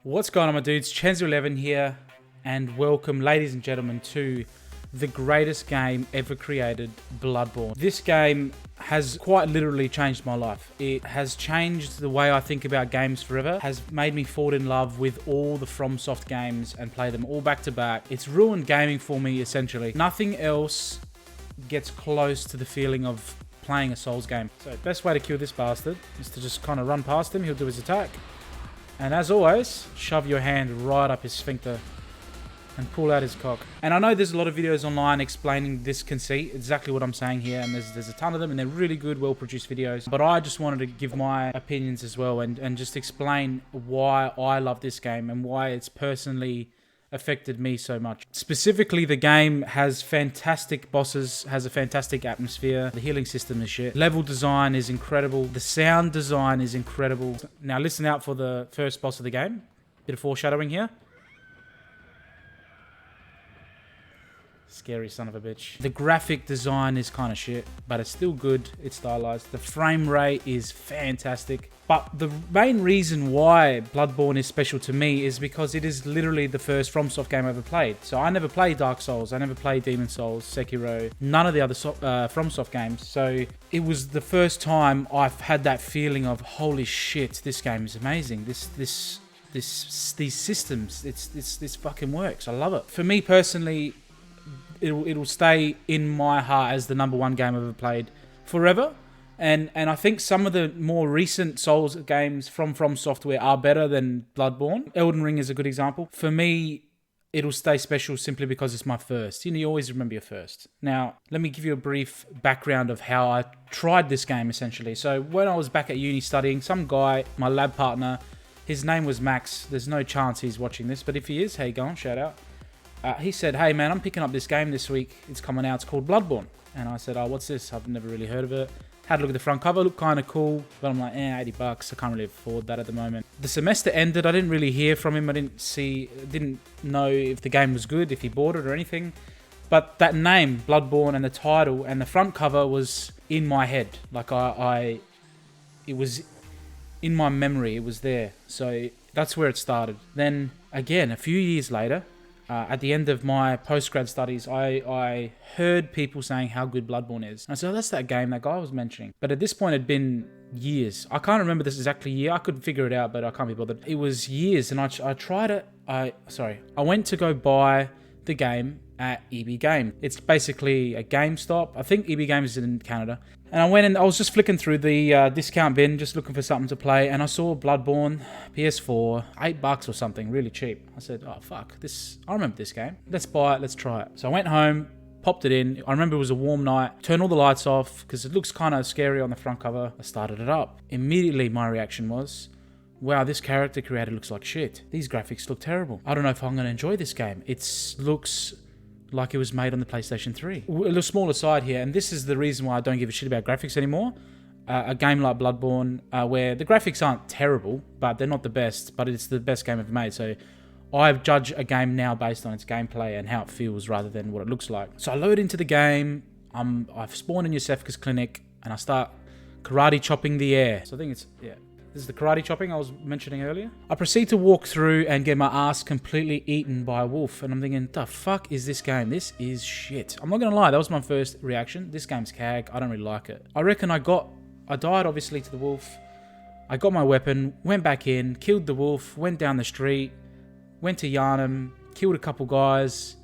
What's going on, my dudes? Chenzo11 here, and welcome, ladies and gentlemen, to the greatest game ever created, Bloodborne. This game has quite literally changed my life. It has changed the way I think about games forever, has made me fall in love with all the FromSoft games and play them all back to back. It's ruined gaming for me, essentially. Nothing else gets close to the feeling of playing a Souls game. So best way to kill this bastard is to just kind of run past him. He'll do his attack. And as always, shove your hand right up his sphincter and pull out his cock. And I know there's a lot of videos online explaining this conceit, exactly what I'm saying here, and there's a ton of them, and they're really good, well-produced videos. But I just wanted to give my opinions as well, and just explain why I love this game and why it's personally affected me so much. Specifically, the game has fantastic bosses, has a fantastic atmosphere. The healing system is shit. Level design is incredible. The sound design is incredible. Now listen out for the first boss of the game. Bit of foreshadowing here. Scary son of a bitch. The graphic design is kind of shit, but it's still good. It's stylized. The frame rate is fantastic. But the main reason why Bloodborne is special to me is because it is literally the first FromSoft game I ever played. So I never played Dark Souls. I never played Demon Souls, Sekiro, none of the other FromSoft games. So it was the first time I've had that feeling of, holy shit, this game is amazing. These systems, this fucking works. I love it. For me personally, it'll stay in my heart as the #1 game I've ever played forever. And I think some of the more recent Souls games from FromSoftware are better than Bloodborne. Elden Ring is a good example. For me, it'll stay special simply because it's my first. You know, you always remember your first. Now, let me give you a brief background of how I tried this game, essentially. So when I was back at uni studying, some guy, my lab partner, his name was Max. There's no chance he's watching this, but if he is, hey, go on, shout out. He said, hey man, I'm picking up this game this week. It's coming out. It's called Bloodborne. And I said, oh, what's this? I've never really heard of it. Had a look at the front cover. Looked kind of cool. But I'm like, $80. I can't really afford that at the moment. The semester ended. I didn't really hear from him. I didn't know if the game was good, if he bought it or anything. But that name, Bloodborne, and the title and the front cover was in my head. Like it was in my memory. It was there. So that's where it started. Then again, a few years later, at the end of my post-grad studies, I heard people saying how good Bloodborne is. And I said, oh, that's that game that guy was mentioning. But at this point, it had been years. I can't remember this exactly year. I could figure it out, but I can't be bothered. It was years, and I tried it. I went to go buy the game at EB Game. It's basically a GameStop. I think EB Game is in Canada. And I went and I was just flicking through the discount bin, just looking for something to play. And I saw Bloodborne, PS4, $8 or something, really cheap. I said, oh, fuck, I remember this game. Let's buy it, let's try it. So I went home, popped it in. I remember it was a warm night. Turned all the lights off because it looks kind of scary on the front cover. I started it up. Immediately, my reaction was, wow, this character creator looks like shit. These graphics look terrible. I don't know if I'm going to enjoy this game. It looks like it was made on the PlayStation 3. A little small aside here, and this is the reason why I don't give a shit about graphics anymore. A game like Bloodborne, where the graphics aren't terrible, but they're not the best, but it's the best game ever made. So I judge a game now based on its gameplay and how it feels rather than what it looks like. So I load into the game, I've spawned in Yosefka's clinic, and I start karate chopping the air. So I think this is the karate chopping I was mentioning earlier. I proceed to walk through and get my ass completely eaten by a wolf. And I'm thinking, the fuck is this game? This is shit. I'm not going to lie, that was my first reaction. This game's cag. I don't really like it. I reckon I died obviously to the wolf. I got my weapon, went back in, killed the wolf, went down the street, went to Yharnam, killed a couple guys.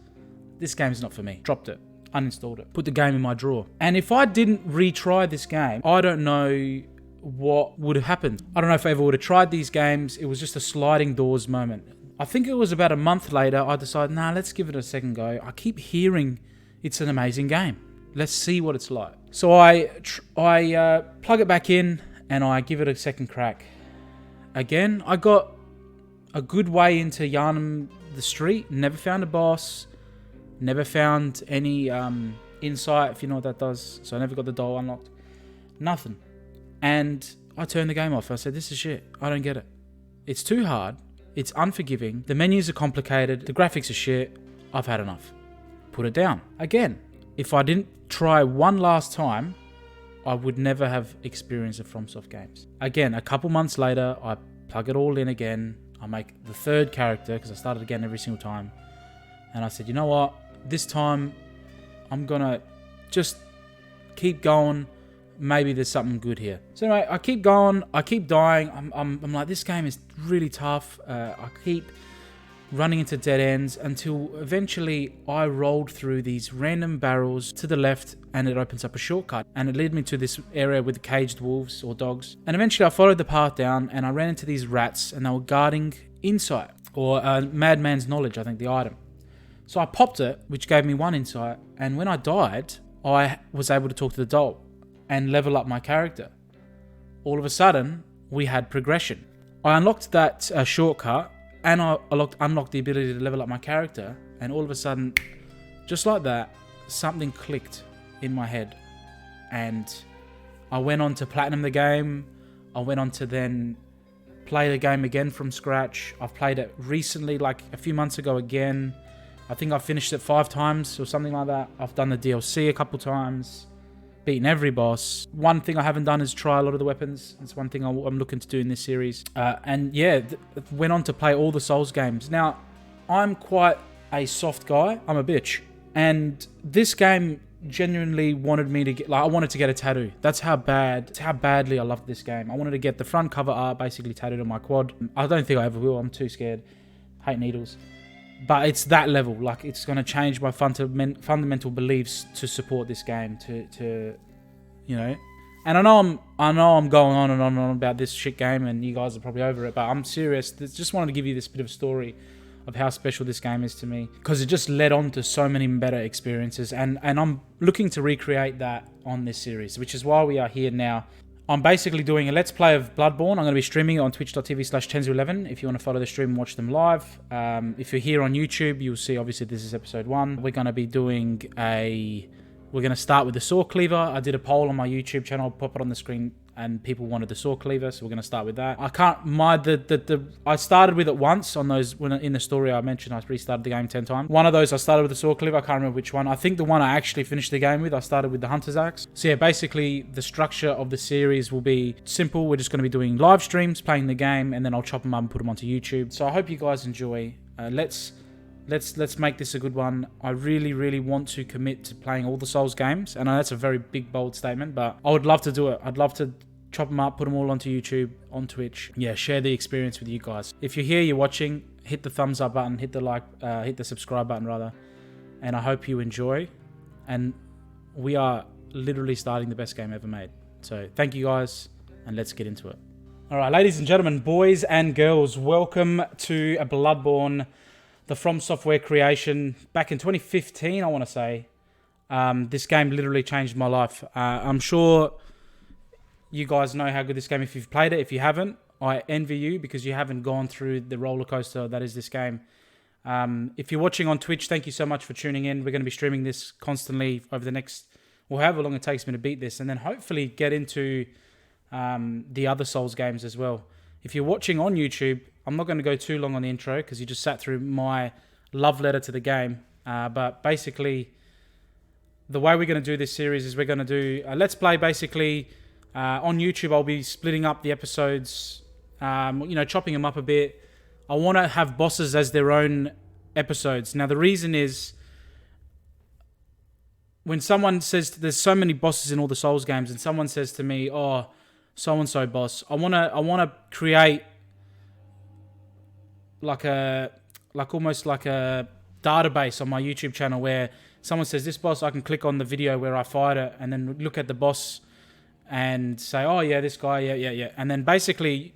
This game's not for me. Dropped it. Uninstalled it. Put the game in my drawer. And if I didn't retry this game, I don't know what would have happened. I don't know if I ever would have tried these games. It was just a sliding doors moment. I think it was about a month later, I decided, nah, let's give it a second go. I keep hearing it's an amazing game. Let's see what it's like. So I plug it back in and I give it a second crack. Again, I got a good way into Yharnam, the street, never found a boss, never found any insight, if you know what that does. So I never got the door unlocked. Nothing. And I turned the game off. I said, this is shit. I don't get it. It's too hard. It's unforgiving. The menus are complicated. The graphics are shit. I've had enough. Put it down. Again, if I didn't try one last time, I would never have experienced the FromSoft games. Again, a couple months later, I plug it all in again. I make the third character, because I started again every single time. And I said, you know what? This time, I'm going to just keep going. Maybe there's something good here. So anyway, I keep going. I keep dying. I'm like, this game is really tough. I keep running into dead ends until eventually I rolled through these random barrels to the left and it opens up a shortcut. And it led me to this area with caged wolves or dogs. And eventually I followed the path down and I ran into these rats and they were guarding insight, or madman's knowledge, I think the item. So I popped it, which gave me 1 insight. And when I died, I was able to talk to the dog and level up my character. All of a sudden, we had progression. I unlocked that shortcut, and I unlocked the ability to level up my character, and all of a sudden, just like that, something clicked in my head. And I went on to platinum the game. I went on to then play the game again from scratch. I've played it recently, like a few months ago again. I think I've finished it 5 times or something like that. I've done the DLC a couple times, beaten every boss. One thing I haven't done is try a lot of the weapons. It's one thing I'm looking to do in this series. And yeah, went on to play all the Souls games. Now, I'm quite a soft guy. I'm a bitch. And this game genuinely wanted me to get, like, I wanted to get a tattoo. That's how badly I loved this game. I wanted to get the front cover art basically tattooed on my quad. I don't think I ever will. I'm too scared. Hate needles. But it's that level. Like, it's going to change my fundamental beliefs to support this game. To you know. And I know I'm going on and on about this shit game, and you guys are probably over it. But I'm serious. Just wanted to give you this bit of a story of how special this game is to me, because it just led on to so many better experiences. And I'm looking to recreate that on this series, which is why we are here now. I'm basically doing a Let's Play of Bloodborne. I'm going to be streaming it on twitch.tv/1011 if you want to follow the stream and watch them live. If you're here on YouTube, you'll see, obviously, this is episode 1. We're going to be doing we're going to start with the saw cleaver. I did a poll on my YouTube channel. I'll pop it on the screen, and people wanted the saw cleaver, so we're going to start with that. I started with it once on those, when in the story I mentioned I restarted the game 10 times. One of those I started with the saw cleaver. I can't remember which one. I think the one I actually finished the game with, I started with the hunter's axe. So yeah, basically the structure of the series will be simple. We're just going to be doing live streams, playing the game, and then I'll chop them up and put them onto YouTube. So I hope you guys enjoy. Let's make this a good one. I really want to commit to playing all the Souls games. I know that's a very big, bold statement, but I would love to do it. I'd love to chop them up, put them all onto YouTube, on Twitch. Yeah, share the experience with you guys. If you're here, you're watching, hit the thumbs up button, hit the subscribe button rather. And I hope you enjoy. And we are literally starting the best game ever made. So thank you guys, and let's get into it. All right, ladies and gentlemen, boys and girls, welcome to a Bloodborne, the FromSoftware creation back in 2015, I want to say. This game literally changed my life. I'm sure you guys know how good this game is if you've played it. If you haven't, I envy you, because you haven't gone through the roller coaster that is this game. If you're watching on Twitch, thank you so much for tuning in. We're going to be streaming this constantly over the next, or however long it takes me to beat this, and then hopefully get into the other Souls games as well. If you're watching on YouTube, I'm not going to go too long on the intro because you just sat through my love letter to the game. But basically, the way we're going to do this series is we're going to do a Let's Play. Basically, on YouTube, I'll be splitting up the episodes, chopping them up a bit. I want to have bosses as their own episodes. Now, the reason is, when someone says, there's so many bosses in all the Souls games, and someone says to me, oh, so-and-so boss, I want to create almost like a database on my YouTube channel where someone says this boss, I can click on the video where I fight it and then look at the boss and say, oh yeah, this guy, yeah. And then basically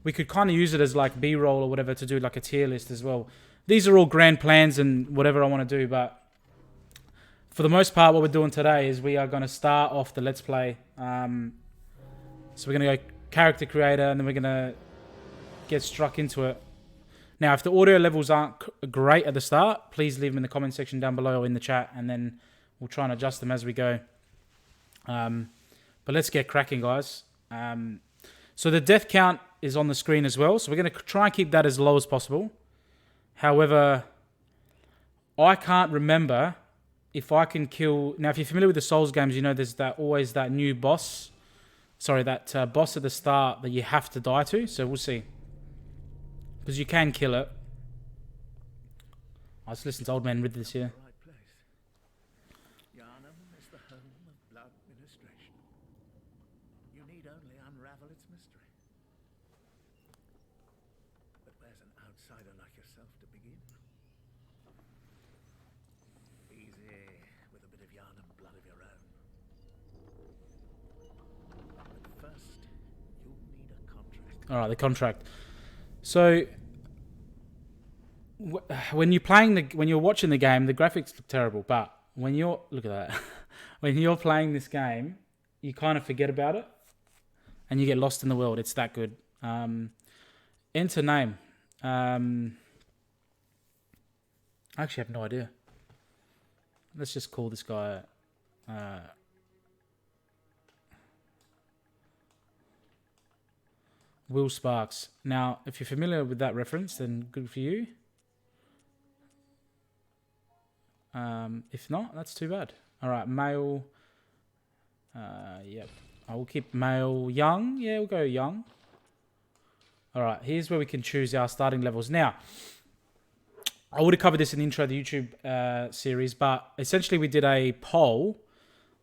we could kind of use it as like B-roll or whatever to do like a tier list as well. These are all grand plans and whatever I want to do, but for the most part, what we're doing today is we are going to start off the Let's Play. So we're going to go character creator and then we're going to get struck into it. Now, if the audio levels aren't great at the start, please leave them in the comment section down below or in the chat, and then we'll try and adjust them as we go. But let's get cracking, guys. So the death count is on the screen as well, so we're going to try and keep that as low as possible. However, I can't remember if I can kill... Now, if you're familiar with the Souls games, you know there's always that new boss. Sorry, that boss at the start that you have to die to, so we'll see. Because you can kill it. I was listening to Old Man read this here. Right place. Yharnam is the home of blood ministration. You need only unravel its mystery. But where's an outsider like yourself to begin? Easy, with a bit of Yharnam blood of your own. But first, you'll need a contract. Alright, the contract. So, when you're watching the game, the graphics look terrible. But when you're, look at that. When you're playing this game, you kind of forget about it. And you get lost in the world. It's that good. Enter name. I actually have no idea. Let's just call this guy... Will Sparks. Now, if you're familiar with that reference, then good for you. If not, that's too bad. All right, male. Yep. I will keep male young. Yeah, we'll go young. All right, here's where we can choose our starting levels. Now, I would have covered this in the intro of the YouTube series, but essentially we did a poll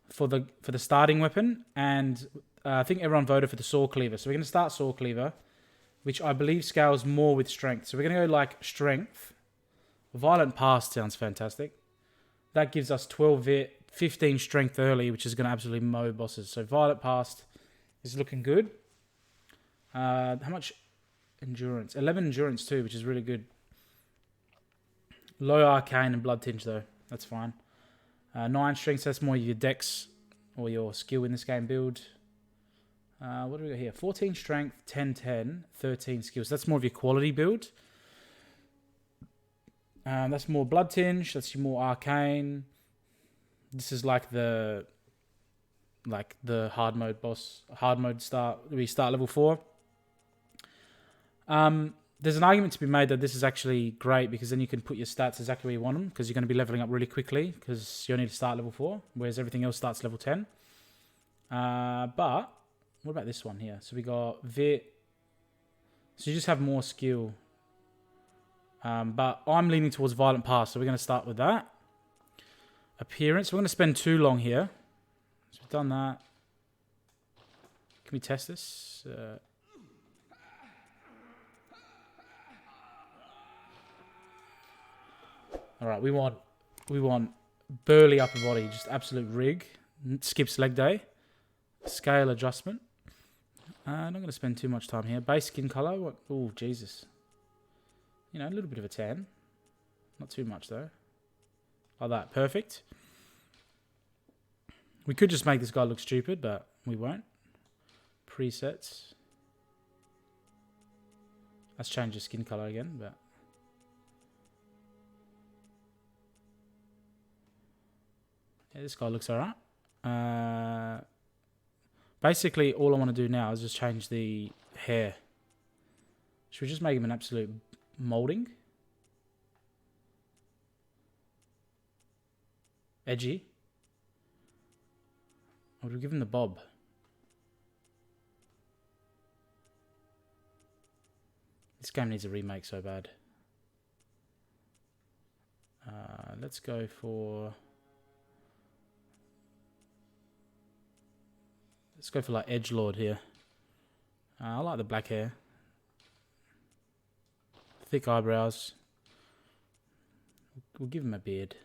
for the starting weapon, and I think everyone voted for the Sword Cleaver. So we're going to start Sword Cleaver, which I believe scales more with Strength. So we're going to go like Strength. Violent Past sounds fantastic. That gives us 12 Vit, 15 Strength early, which is going to absolutely mow bosses. So Violent Past is looking good. How much Endurance? 11 Endurance too, which is really good. Low Arcane and Blood Tinge though. That's fine. 9 Strength, so that's more your dex or your skill in this game build. What do we got here? 14 Strength, 10, 13 skills. That's more of your quality build. That's more Blood Tinge. That's your more Arcane. This is like the hard mode boss. Hard mode start. We start level 4. There's an argument to be made that this is actually great because then you can put your stats exactly where you want them because you're going to be leveling up really quickly because you only need to start level 4, whereas everything else starts level 10. But what about this one here? So we got Vit. So you just have more skill. But I'm leaning towards Violent Pass, so we're going to start with that. Appearance. We're going to spend too long here. So we've done that. Can we test this? All right, we want burly upper body, just absolute rig. Skips leg day. Scale adjustment. I'm not going to spend too much time here. Base skin color. What? Oh, Jesus. You know, a little bit of a tan. Not too much, though. Like that. Perfect. We could just make this guy look stupid, but we won't. Presets. Let's change the skin color again, but... yeah, this guy looks alright. Basically, all I want to do now is just change the hair. Should we just make him an absolute molding? Edgy. Or do we give him the bob? This game needs a remake so bad. Let's go for... let's go for like edgelord here. I like the black hair. Thick eyebrows. We'll give him a beard.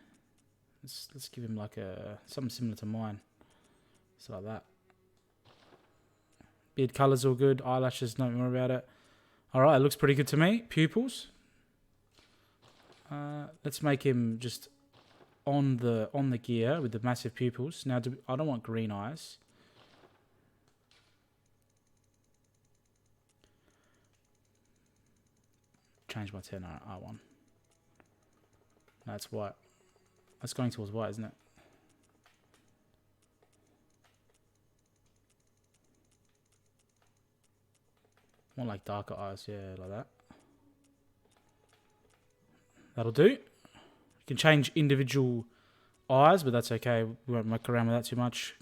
Let's give him like something similar to mine. So like that. Beard colour's all good. Eyelashes, don't worry about it. Alright, it looks pretty good to me. Pupils. Let's make him just on the gear with the massive pupils. Now I don't want green eyes. Change my 10 R1. That's white. That's going towards white, isn't it? More like darker eyes, yeah, like that. That'll do. You can change individual eyes, but that's okay. We won't muck around with that too much.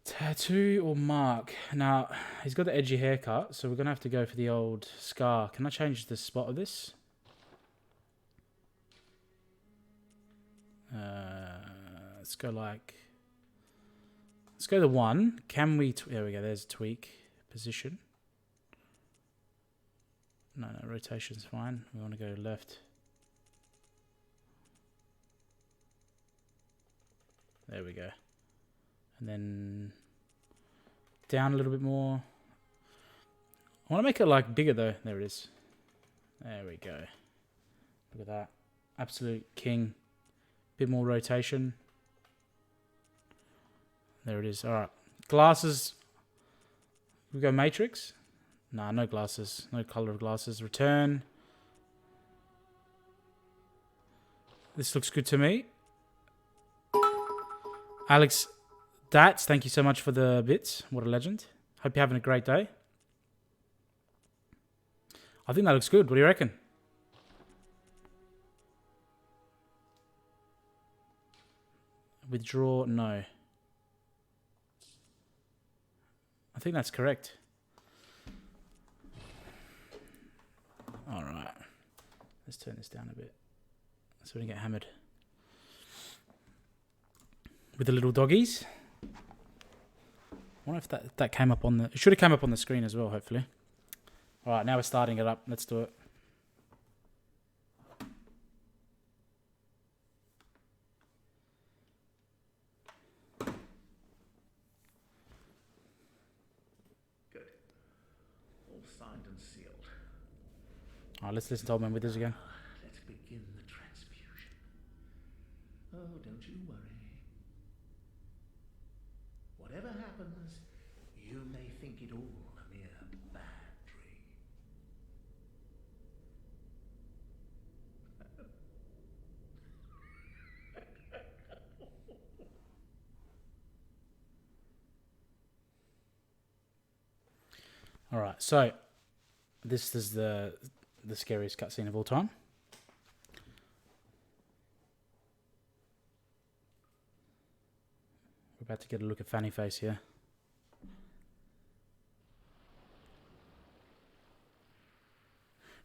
Tattoo or mark? Now, he's got the edgy haircut, so we're going to have to go for the old scar. Can I change the spot of this? Let's go like... Let's go to 1. Can we... There we go, there's tweak. Position. No, rotation's fine. We want to go left. There we go. And then down a little bit more. I want to make it like bigger though. There it is. There we go. Look at that. Absolute king. Bit more rotation. There it is. All right. Glasses. We go matrix. Nah, no glasses. No color of glasses. Return. This looks good to me. Alex Dats, thank you so much for the bits. What a legend. Hope you're having a great day. I think that looks good. What do you reckon? Withdraw, no. I think that's correct. Alright. Let's turn this down a bit so we don't get hammered. With the little doggies. I wonder if that came up on the... It should have come up on the screen as well, hopefully. Alright, now we're starting it up. Let's do it. Good. All signed and sealed. Alright, let's listen to Old Man Withers again. Let's begin the transfusion. Oh, don't you worry. Whatever happens, you may think it all a mere bad dream. Alright, so this is the scariest cutscene of all time. We're about to get a look at Fanny Face here.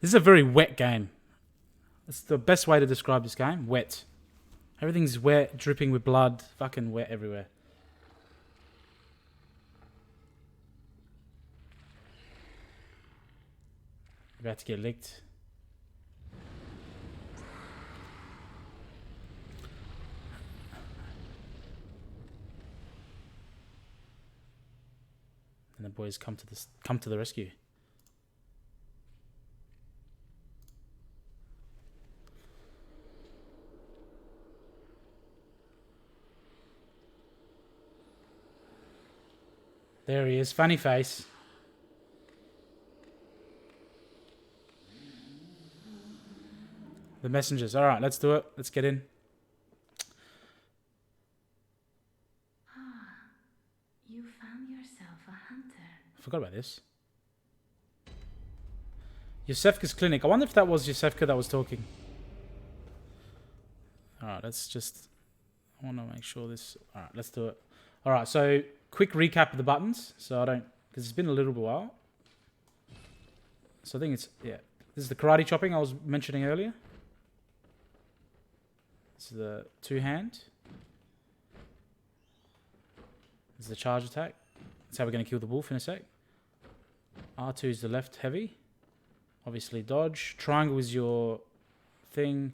This is a very wet game. That's the best way to describe this game. Wet. Everything's wet, dripping with blood, fucking wet everywhere. About to get licked. And the boys come to the rescue. There he is, funny face. The messengers. All right, let's do it. Let's get in. You found yourself a hunter. I forgot about this. Yosefka's clinic. I wonder if that was Yosefka that was talking. All right, let's just... I want to make sure this... All right, let's do it. All right, so quick recap of the buttons. So I don't... Because it's been a little while. So I think it's... Yeah. This is the karate chopping I was mentioning earlier. This is the two-hand. This is the charge attack. That's how we're going to kill the wolf in a sec. R2 is the left heavy. Obviously dodge. Triangle is your thing.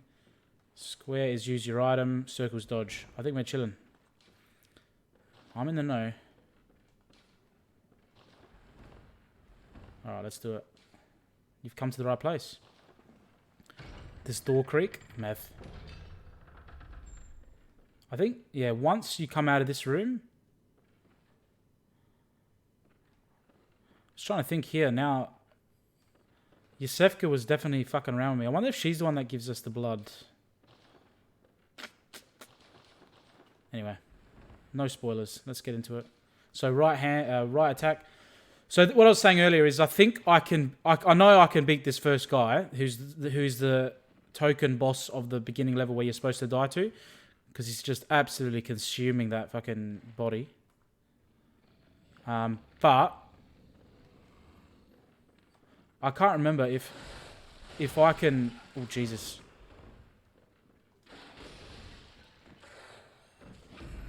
Square is use your item. Circle's dodge. I think we're chilling. I'm in the know. Alright, let's do it. You've come to the right place. This door creak. Meth. I think, yeah, once you come out of this room... Just trying to think here now. Yosefka was definitely fucking around with me. I wonder if she's the one that gives us the blood. Anyway, no spoilers. Let's get into it. So right hand, right attack. So what I was saying earlier is I think I can. I know I can beat this first guy, who's the token boss of the beginning level where you're supposed to die to, because he's just absolutely consuming that fucking body. But I can't remember if I can... Oh, Jesus.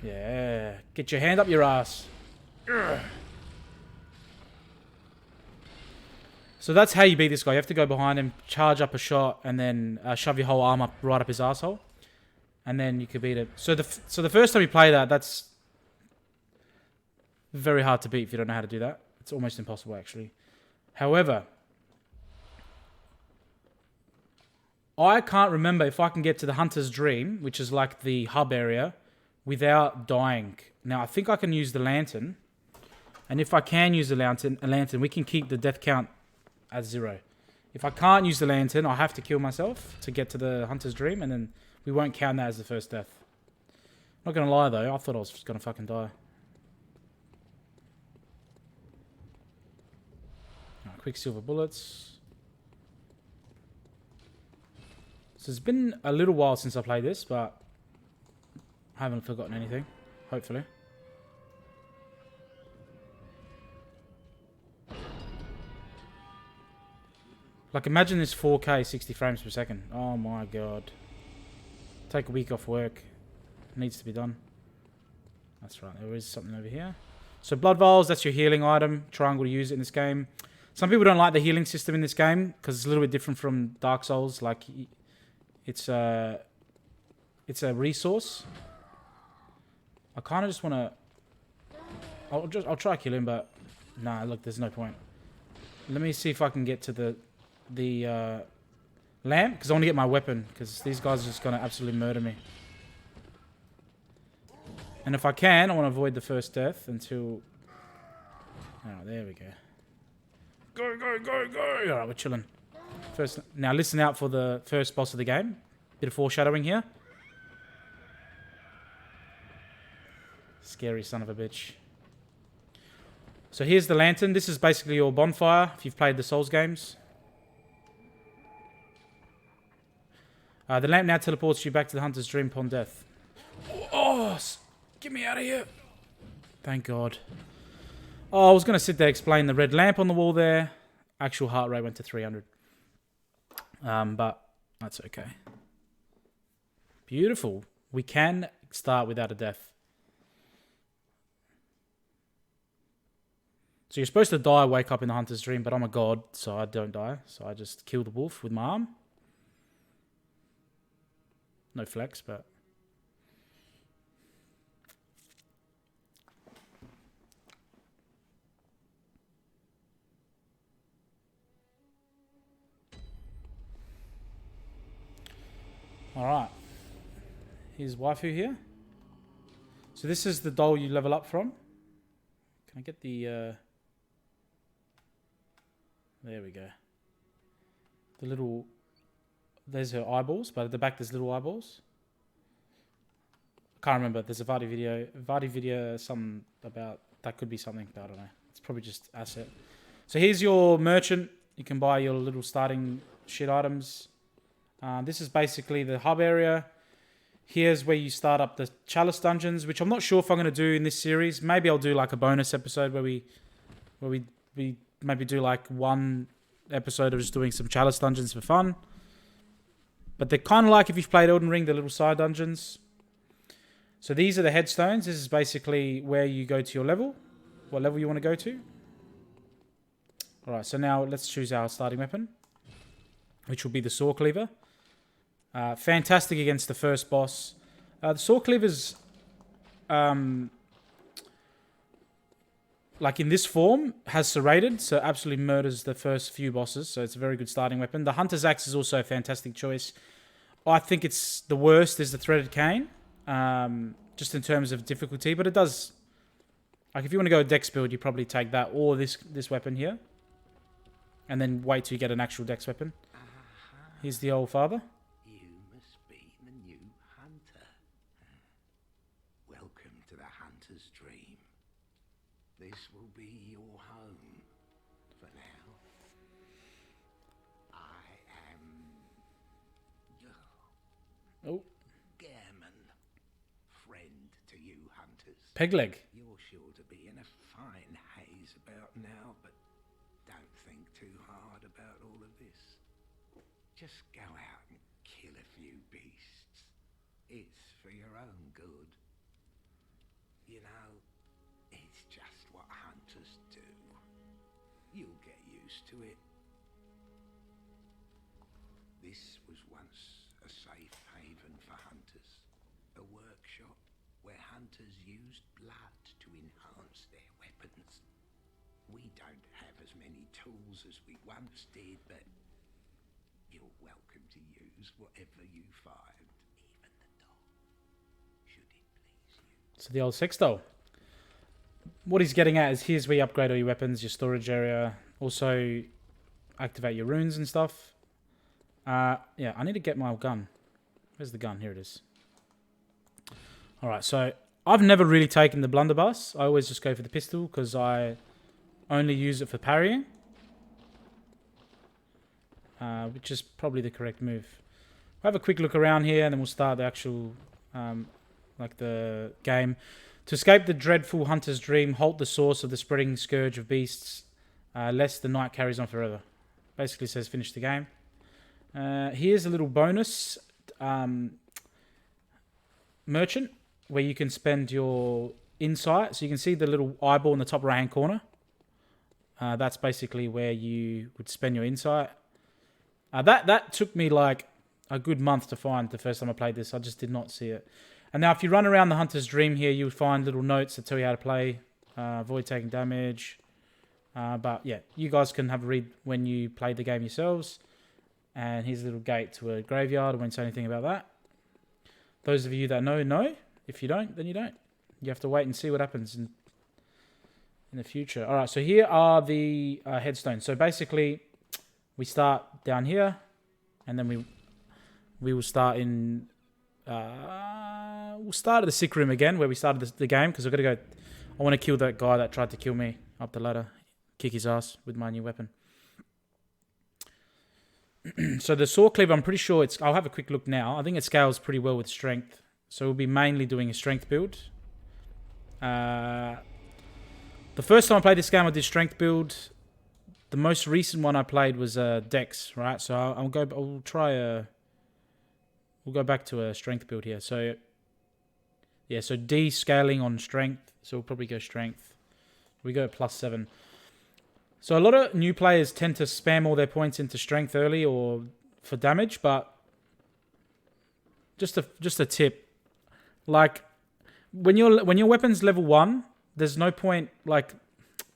Yeah. Get your hand up your ass. Ugh. So that's how you beat this guy. You have to go behind him, charge up a shot, and then shove your whole arm up right up his asshole. And then you can beat it. So the first time you play that, that's very hard to beat if you don't know how to do that. It's almost impossible, actually. However, I can't remember if I can get to the Hunter's Dream, which is like the hub area, without dying. Now, I think I can use the lantern. And if I can use the lantern, we can keep the death count at 0. If I can't use the lantern, I have to kill myself to get to the Hunter's Dream, and then we won't count that as the first death. Not gonna lie though, I thought I was gonna fucking die. Right, quicksilver bullets. So it's been a little while since I played this, but I haven't forgotten anything, hopefully. Like, imagine this 4K 60 frames per second. Oh my god. Take a week off work. It needs to be done. That's right, there is something over here. So blood vials, that's your healing item. Triangle to use it in this game. Some people don't like the healing system in this game because it's a little bit different from Dark Souls. Like, it's a resource. I kind of just want to... I'll try to kill him, but... Nah, look, there's no point. Let me see if I can get to the lamp, because I want to get my weapon, because these guys are just going to absolutely murder me. And if I can, I want to avoid the first death until... Oh, there we go. Go, go, go, go! Alright, we're chilling. First, now listen out for the first boss of the game. Bit of foreshadowing here. Scary son of a bitch. So here's the lantern. This is basically your bonfire, if you've played the Souls games. The lamp now teleports you back to the Hunter's Dream upon death. Oh, get me out of here. Thank God. Oh, I was going to sit there explain the red lamp on the wall there. Actual heart rate went to 300. But that's okay. Beautiful. We can start without a death. So you're supposed to die, wake up in the Hunter's Dream, but I'm a god, so I don't die. So I just kill the wolf with my arm. No flex, but... Alright. Here's waifu here. So this is the doll you level up from. Can I get the... There we go. The little... There's her eyeballs, but at the back there's little eyeballs. I can't remember. There's a Vardy video, something about... That could be something, but I don't know. It's probably just asset. So here's your merchant. You can buy your little starting shit items. This is basically the hub area. Here's where you start up the chalice dungeons, which I'm not sure if I'm going to do in this series. Maybe I'll do like a bonus episode where we maybe do like one episode of just doing some chalice dungeons for fun. But they're kind of like if you've played Elden Ring, the little side dungeons. So these are the headstones. This is basically where you go to your level. What level you want to go to. Alright, so now let's choose our starting weapon, which will be the saw cleaver. Fantastic against the first boss. The saw cleaver's... like in this form, has serrated, so absolutely murders the first few bosses, so it's a very good starting weapon. The Hunter's Axe is also a fantastic choice. I think it's the worst is the Threaded Cane, just in terms of difficulty, but it does... Like if you want to go a dex build, you probably take that or this weapon here, and then wait till you get an actual dex weapon. Here's the old father. You must be the new hunter. Welcome to the Hunter's Dream. This will be your home for now. I am... Oh. Gehrman. Friend to you hunters. Peg leg. You're sure to be in a fine just go out and kill a few beasts. It's for your own good. You know, it's just what hunters do. You'll get used to it. This was once a safe haven for hunters. A workshop where hunters used blood to enhance their weapons. We don't have as many tools as we once did, but you're welcome to use whatever you find, even the dog, should it please you. So the old sex doll. What he's getting at is here's where you upgrade all your weapons, your storage area. Also activate your runes and stuff. Yeah, I need to get my gun. Where's the gun? Here it is. Alright, so I've never really taken the blunderbuss. I always just go for the pistol because I only use it for parrying. Which is probably the correct move. We'll have a quick look around here and then we'll start the actual, like the game. To escape the dreadful hunter's dream, halt the source of the spreading scourge of beasts, lest the night carries on forever. Basically says finish the game. Here's a little bonus merchant where you can spend your insight. So you can see the little eyeball in the top right hand corner. That's basically where you would spend your insight. That took me like a good month to find the first time I played this. I just did not see it. And now if you run around the Hunter's Dream here, you'll find little notes that tell you how to play. Avoid taking damage. But yeah, you guys can have a read when you play the game yourselves. And here's a little gate to a graveyard. I won't say anything about that. Those of you that know, know. If you don't, then you don't. You have to wait and see what happens in the future. All right, so here are the headstones. So basically, we start down here, and then we will start in. We'll start at the sick room again, where we started the game, because I've got to go. I want to kill that guy that tried to kill me up the ladder, kick his ass with my new weapon. So the saw cleaver, I'm pretty sure I'll have a quick look now. I think it scales pretty well with strength. So we'll be mainly doing a strength build. The first time I played this game, I did strength build. The most recent one I played was Dex, right? So we'll go back to a strength build here. So yeah, so D scaling on strength. So we'll probably go strength. We go at +7. So a lot of new players tend to spam all their points into strength early or for damage, but just a tip. Like when your weapon's level 1, there's no point, like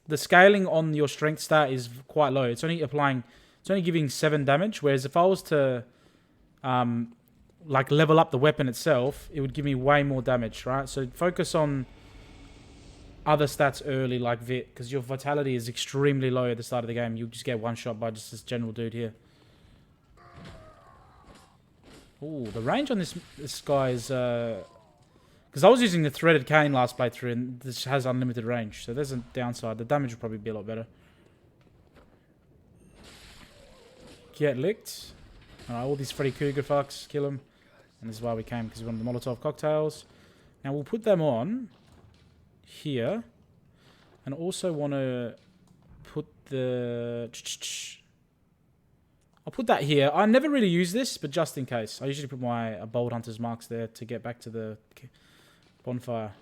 the scaling on your strength stat is quite low. It's only giving 7 damage, whereas if I was to like level up the weapon itself, it would give me way more damage, right? So focus on other stats early, like Vit, because your vitality is extremely low at the start of the game. You'll just get one shot by just this general dude here. Ooh, the range on this guy is because I was using the threaded cane last playthrough, and this has unlimited range, so there's a downside. The damage will probably be a lot better. Get licked. Alright, all these Freddy Krueger fucks, kill them. And this is why we came, because we wanted the Molotov cocktails. Now we'll put them on here, and also want to put I'll put that here. I never really use this, but just in case. I usually put my Bold Hunter's marks there to get back to the bonfire.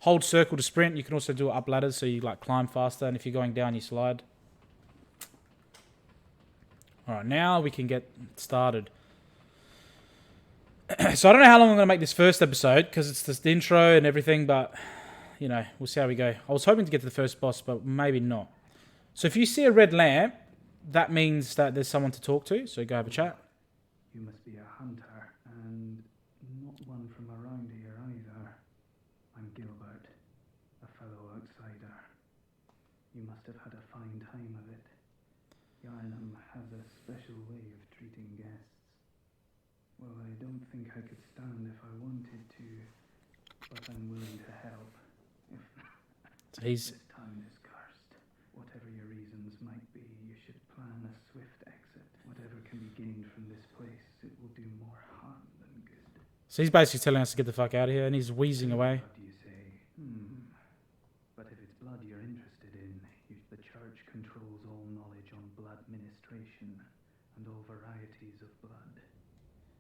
Hold circle to sprint. You can also do it up ladders, so you like climb faster, and if you're going down, you slide. Alright, now we can get started. So I don't know how long I'm going to make this first episode, because it's just the intro and everything, but, you know, we'll see how we go. I was hoping to get to the first boss, but maybe not. So if you see a red lamp, that means that there's someone to talk to, so go have a chat. You must be a hunter, and not one from around here either. I'm Gilbert, a fellow outsider. You must have had a fine time of it. Yharnam has a special way of treating guests. Well, I don't think I could stand if I wanted to, but I'm willing to help. If So he's... this town is cursed, whatever your reasons might be, you should plan a swift exit. Whatever can be gained from this place, it will do more harm than good. So he's basically telling us to get the fuck out of here, and he's wheezing away. What do you say? But if it's blood you're interested in, the church controls all knowledge on blood ministration, and over varieties of blood.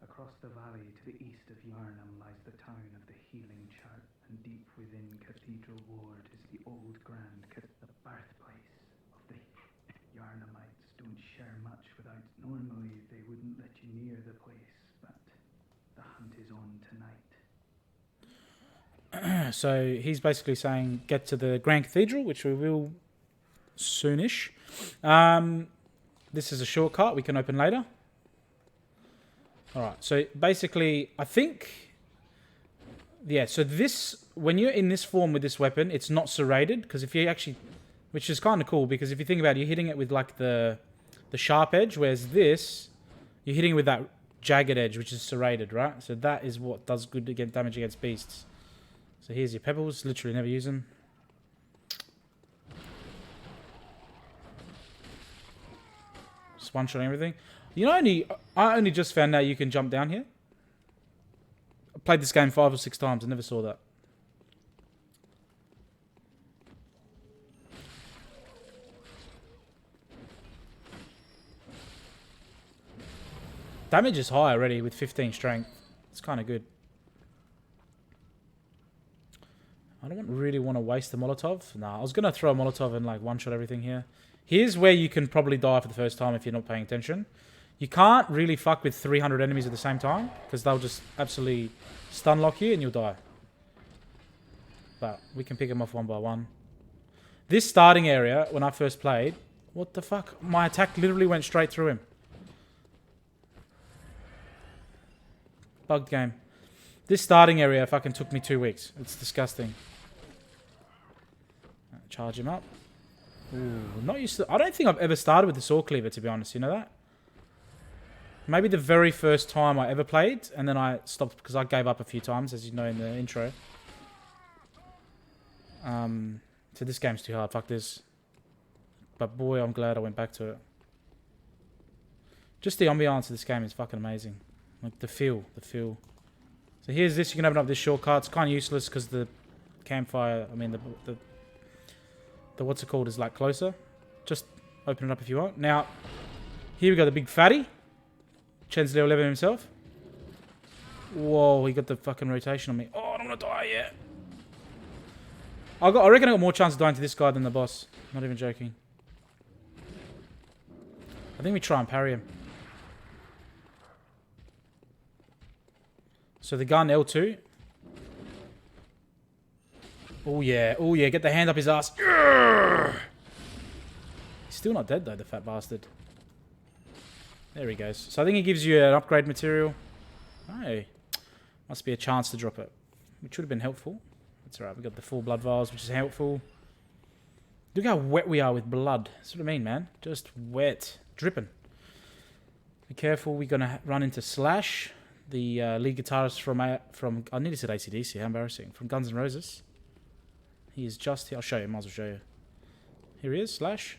Across the valley to the east of Yharnam lies the town of the Healing Church, and deep within Cathedral Ward is the old the birthplace of the Yharnamites. Don't share much without. Normally they wouldn't let you near the place, but the hunt is on tonight. So he's basically saying get to the Grand Cathedral, which we will soonish. This is a shortcut we can open later. Alright, so basically, I think... Yeah, so this... When you're in this form with this weapon, it's not serrated, because if you actually... Which is kind of cool, because if you think about it, you're hitting it with like the sharp edge, whereas this, you're hitting it with that jagged edge, which is serrated, right? So that is what does good damage against beasts. So here's your pebbles, literally never use them. Just one-shot everything. You know, I only just found out you can jump down here. I played this game 5 or 6 times. I never saw that. Damage is high already with 15 strength. It's kind of good. I don't really want to waste the Molotov. Nah, I was going to throw a Molotov and like one-shot everything here. Here's where you can probably die for the first time if you're not paying attention. You can't really fuck with 300 enemies at the same time, because they'll just absolutely stun lock you and you'll die. But we can pick them off one by one. This starting area, when I first played... What the fuck? My attack literally went straight through him. Bugged game. This starting area fucking took me 2 weeks. It's disgusting. Charge him up. Ooh, not used to... I don't think I've ever started with the sword cleaver, to be honest. You know that? Maybe the very first time I ever played, and then I stopped because I gave up a few times, as you know in the intro. So this game's too hard. Fuck this. But boy, I'm glad I went back to it. Just the ambiance of this game is fucking amazing. Like the feel. So here's this. You can open up this shortcut. It's kind of useless because the campfire, I mean the what's it called is like closer. Just open it up if you want. Now, here we got the big fatty. Chen's level 11 himself. Whoa, he got the fucking rotation on me. Oh, I don't want to die yet. I reckon I got more chance of dying to this guy than the boss. Not even joking. I think we try and parry him. So the gun, L2. Oh yeah, get the hand up his ass. He's still not dead though, the fat bastard. There he goes. So I think he gives you an upgrade material. Oh, must be a chance to drop it, which would have been helpful. That's alright, we got the full blood vials, which is helpful. Look how wet we are with blood. That's what I mean, man. Just wet. Dripping. Be careful, we're going to run into Slash, the lead guitarist from I nearly said AC/DC, how embarrassing. From Guns N' Roses. He is just here. I'll show you, might as well show you. Here he is, Slash.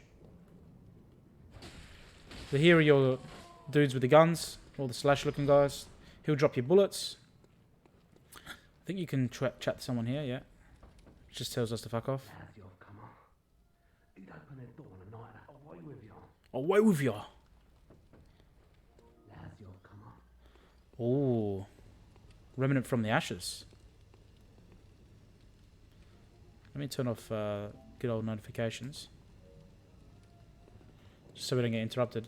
So here are your dudes with the guns, all the Slash looking guys. He'll drop your bullets. I think you can chat to someone here, yeah. Just tells us to fuck off. Away with you. Oh, remnant from the ashes. Let me turn off good old notifications, just so we don't get interrupted.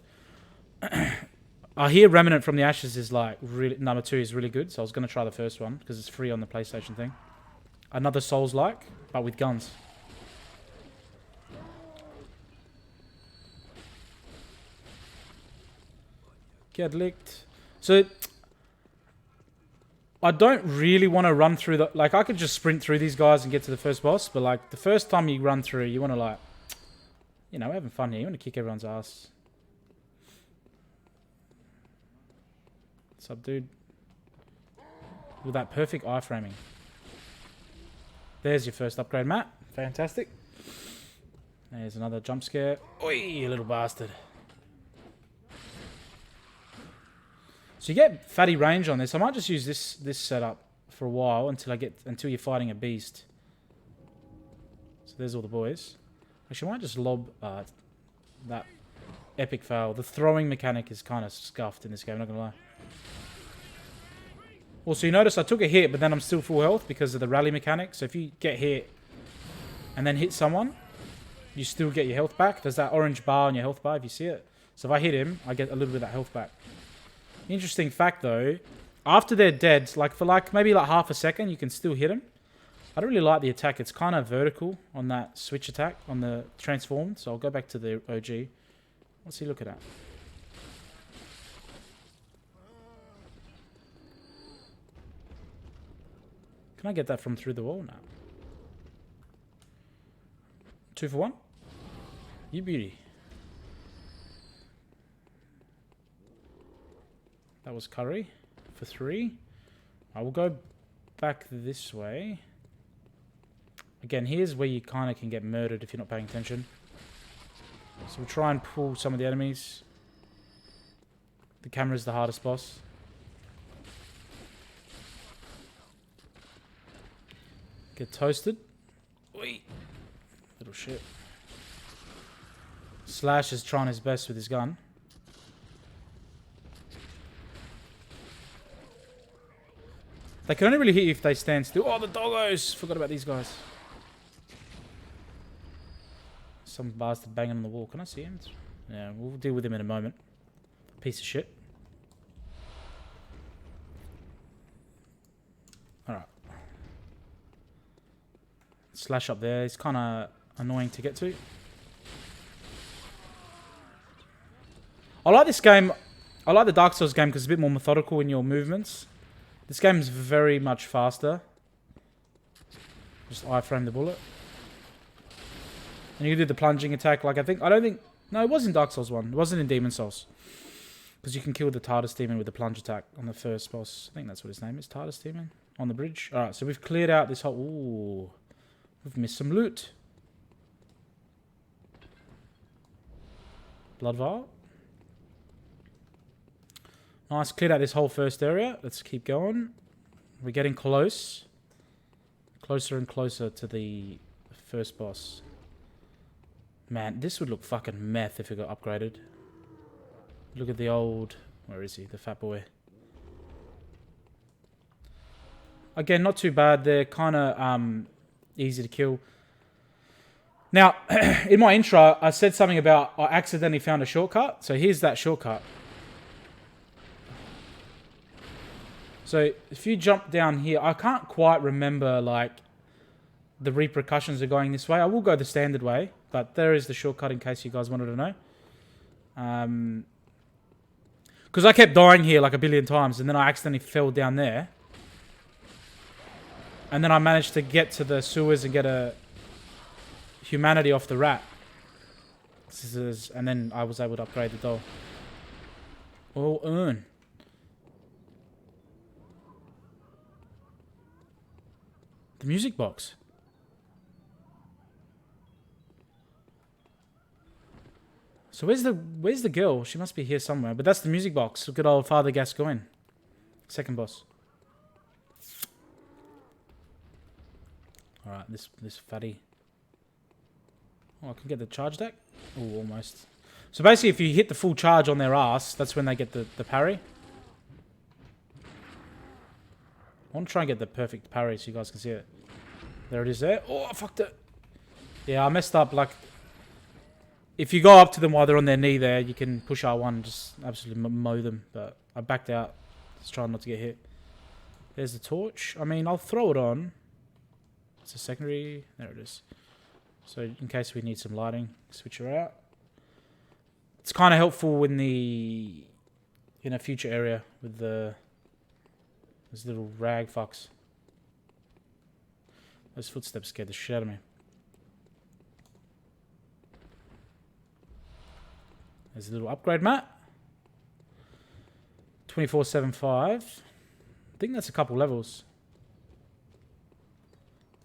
I hear remnant from the ashes is like really, number 2 is really good, so I was going to try the first one because it's free on the PlayStation thing. Another Souls-like, but with guns. Get licked. So I don't really want to run through the... Like, I could just sprint through these guys and get to the first boss, but, like, the first time you run through, you want to, like... You know, we're having fun here. You want to kick everyone's ass. What's up, dude? With that perfect iframing. There's your first upgrade, Matt. Fantastic. There's another jump scare. Oi, you little bastard. So you get fatty range on this. I might just use this setup for a while until you're fighting a beast. So there's all the boys. Actually, I might just lob that epic fail. The throwing mechanic is kind of scuffed in this game, not gonna lie. Also, you notice I took a hit, but then I'm still full health because of the rally mechanic. So if you get hit and then hit someone, you still get your health back. There's that orange bar on your health bar if you see it. So if I hit him, I get a little bit of that health back. Interesting fact though, after they're dead, like for maybe half a second, you can still hit them. I don't really like the attack. It's kind of vertical on that switch attack on the transformed. So I'll go back to the OG. What's he looking at? Can I get that from through the wall now? 2 for 1? You beauty. That was curry for 3. I will go back this way. Again, here's where you kind of can get murdered if you're not paying attention. So we'll try and pull some of the enemies. The camera's the hardest boss. Get toasted. Wait. Little shit. Slash is trying his best with his gun. They can only really hit you if they stand still. Oh, the doggos! Forgot about these guys. Some bastard banging on the wall. Can I see him? Yeah, we'll deal with him in a moment. Piece of shit. Alright. Slash up there. He's kind of annoying to get to. I like this game. I like the Dark Souls game because it's a bit more methodical in your movements. This game is very much faster. Just iframe the bullet. And you can do the plunging attack. Like, no, it was in Dark Souls 1. It wasn't in Demon Souls. Because you can kill the TARDIS demon with the plunge attack on the first boss. I think that's what his name is. TARDIS demon. On the bridge. Alright, so we've cleared out this whole... Ooh. We've missed some loot. Blood vial. Nice, cleared out this whole first area. Let's keep going. We're getting close. Closer and closer to the first boss. Man, this would look fucking meth if it got upgraded. Look at the old... Where is he? The fat boy. Again, not too bad. They're kind of easy to kill. Now, in my intro, I said something about I accidentally found a shortcut. So here's that shortcut. So if you jump down here, I can't quite remember like the repercussions of going this way. I will go the standard way, but there is the shortcut in case you guys wanted to know. Because I kept dying here like a billion times, and then I accidentally fell down there. And then I managed to get to the sewers and get a humanity off the rat. Scissors, and then I was able to upgrade the doll. All earn. The music box. So where's the girl? She must be here somewhere. But that's the music box. Good old Father Gascoigne. Second boss. Alright, this fatty. Oh, I can get the charge deck? Oh, almost. So basically if you hit the full charge on their ass, that's when they get the parry. I want to try and get the perfect parry so you guys can see it. There it is there. Oh, I fucked it. Yeah, I messed up. Like, if you go up to them while they're on their knee there, you can push R1 and just absolutely mow them. But I backed out. Just trying not to get hit. There's the torch. I mean, I'll throw it on. It's a secondary. There it is. So in case we need some lighting, switch her out. It's kind of helpful in a future area with those little rag fucks. Those footsteps scared the shit out of me. There's a little upgrade mat. 2475. I think that's a couple levels.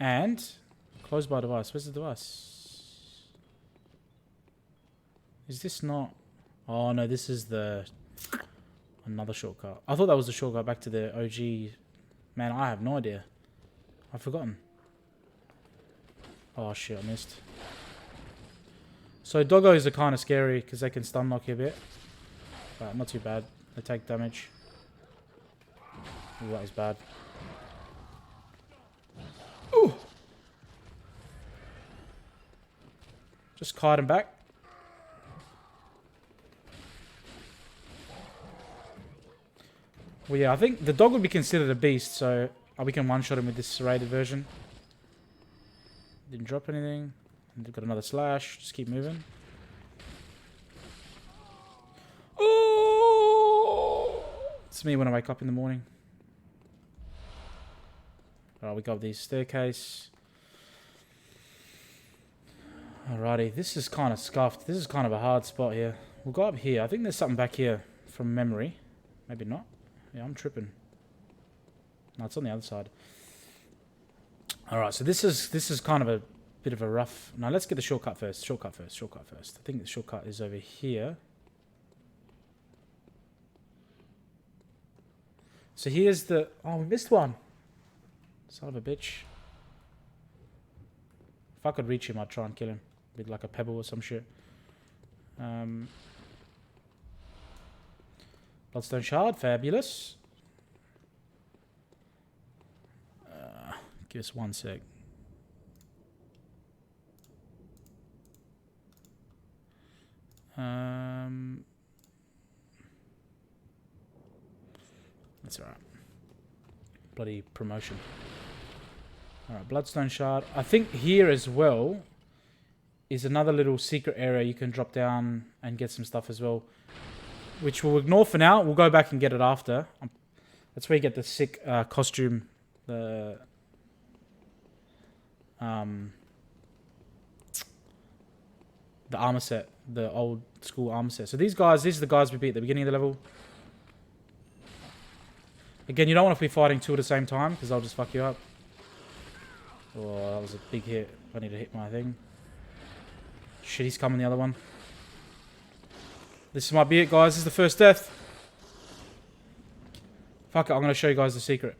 And close by device. Where's the device? Is this not... Oh no, this is another shortcut. I thought that was the shortcut back to the OG. Man, I have no idea. I've forgotten. Oh shit, I missed. So doggos are kind of scary because they can stun lock you a bit. But not too bad. They take damage. Ooh, that was bad. Ooh. Just kite him back. Well, yeah, I think the dog would be considered a beast, so we can one-shot him with this serrated version. Didn't drop anything. And got another slash. Just keep moving. Oh! It's me when I wake up in the morning. Alright, we got these staircase. Alrighty, this is kind of scuffed. This is kind of a hard spot here. We'll go up here. I think there's something back here from memory. Maybe not. Yeah, I'm tripping. No, it's on the other side. Alright, so this is kind of a bit of a rough... Now, let's get the shortcut first. Shortcut first. I think the shortcut is over here. So here's the... Oh, we missed one. Son of a bitch. If I could reach him, I'd try and kill him. With like a pebble or some shit. Bloodstone shard. Fabulous. Give us 1 sec. That's alright. Bloody promotion. Alright, Bloodstone shard. I think here as well is another little secret area you can drop down and get some stuff as well. Which we'll ignore for now. We'll go back and get it after. That's where you get the sick costume. The armor set. The old school armor set. So these are the guys we beat at the beginning of the level. Again, you don't want to be fighting two at the same time because they'll just fuck you up. Oh, that was a big hit. I need to hit my thing. Shit, he's coming the other one. This might be it, guys. This is the first death. Fuck it, I'm going to show you guys the secret.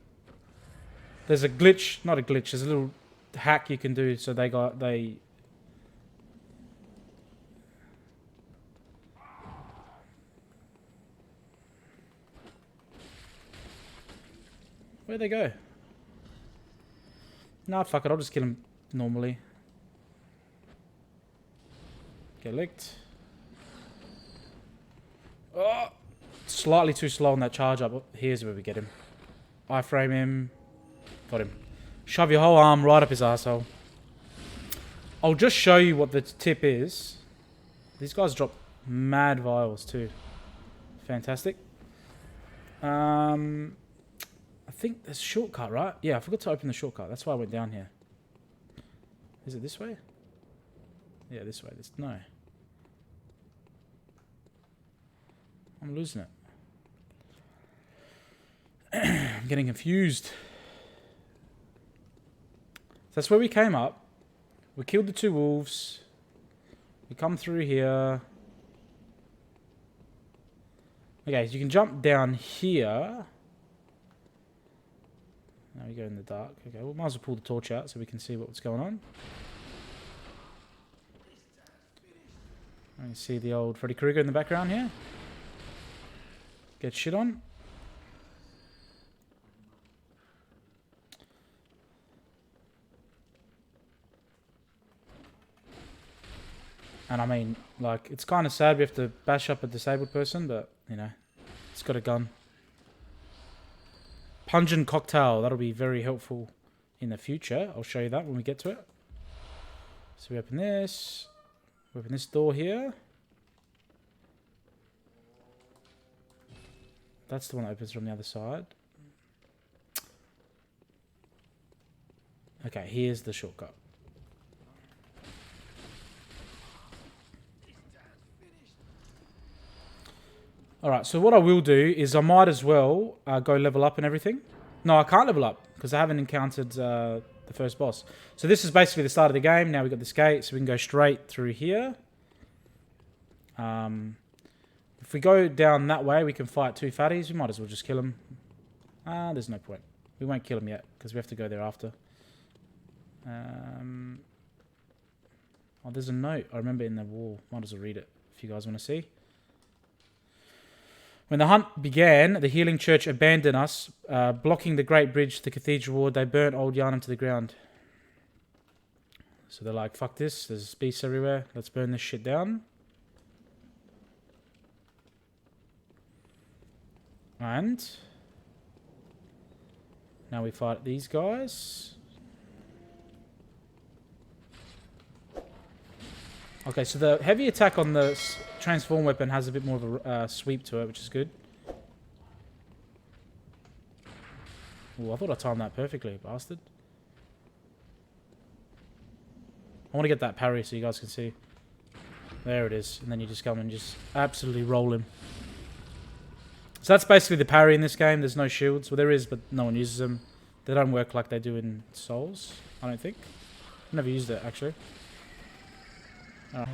There's a glitch. Not a glitch. There's a little hack you can do so they... Where'd they go? Nah, fuck it. I'll just kill him normally. Get licked. Oh! Slightly too slow on that charge up. Here's where we get him. Iframe him. Got him. Shove your whole arm right up his arsehole. I'll just show you what the tip is. These guys drop mad vials too. Fantastic. I think there's a shortcut, right? Yeah, I forgot to open the shortcut. That's why I went down here. Is it this way? Yeah, this way. No. I'm losing it. I'm getting confused. That's where we came up. We killed the 2 wolves. We come through here. Okay, so you can jump down here. Now we go in the dark. Okay, we might as well pull the torch out so we can see what's going on. I can see the old Freddy Krueger in the background here. Get shit on. And I mean, like, it's kind of sad we have to bash up a disabled person, but, you know, it's got a gun. Pungent cocktail. That'll be very helpful in the future. I'll show you that when we get to it. So we open this. We open this door here. That's the one that opens from the other side. Okay, here's the shortcut. Alright, so what I will do is I might as well go level up and everything. No, I can't level up because I haven't encountered the first boss. So this is basically the start of the game. Now we've got this gate, so we can go straight through here. If we go down that way, we can fight 2 fatties. We might as well just kill them. There's no point. We won't kill them yet because we have to go there after. Oh, there's a note. I remember in the wall. Might as well read it if you guys want to see. When the hunt began, the healing church abandoned us, blocking the great bridge to the cathedral ward. They burnt old Yharnam to the ground. So they're like, fuck this. There's beasts everywhere. Let's burn this shit down. And now we fight these guys. Okay, so the heavy attack on the transform weapon has a bit more of a sweep to it, which is good. Oh, I thought I timed that perfectly, bastard. I want to get that parry so you guys can see. There it is. And then you just come and just absolutely roll him. So that's basically the parry in this game. There's no shields. Well, there is, but no one uses them. They don't work like they do in Souls, I don't think. I've never used it, actually. Alright.